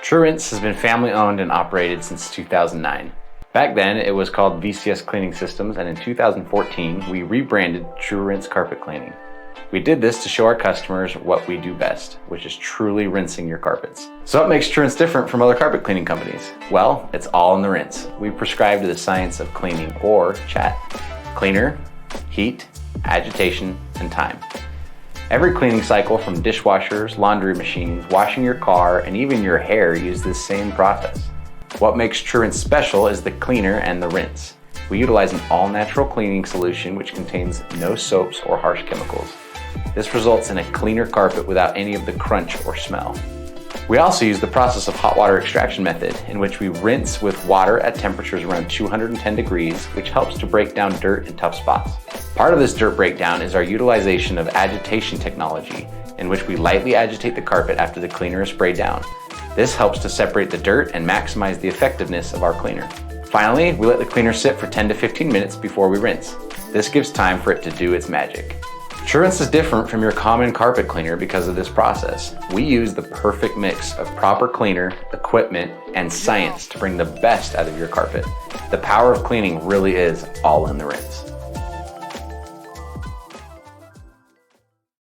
TruRinse has been family owned and operated since 2009. Back then, it was called VCS Cleaning Systems, and in 2014, we rebranded TruRinse Carpet Cleaning. We did this to show our customers what we do best, which is truly rinsing your carpets. So what makes TruRinse different from other carpet cleaning companies? Well, it's all in the rinse. We prescribe to the science of cleaning, or CHAT. Cleaner, heat, agitation, and time. Every cleaning cycle, from dishwashers, laundry machines, washing your car, and even your hair, use this same process. What makes TruRinse special is the cleaner and the rinse. We utilize an all-natural cleaning solution which contains no soaps or harsh chemicals. This results in a cleaner carpet without any of the crunch or smell. We also use the process of hot water extraction method, in which we rinse with water at temperatures around 210 degrees, which helps to break down dirt and tough spots. Part of this dirt breakdown is our utilization of agitation technology, in which we lightly agitate the carpet after the cleaner is sprayed down. This helps to separate the dirt and maximize the effectiveness of our cleaner. Finally, we let the cleaner sit for 10 to 15 minutes before we rinse. This gives time for it to do its magic. TruRinse is different from your common carpet cleaner because of this process. We use the perfect mix of proper cleaner, equipment, and science to bring the best out of your carpet. The power of cleaning really is all in the rinse.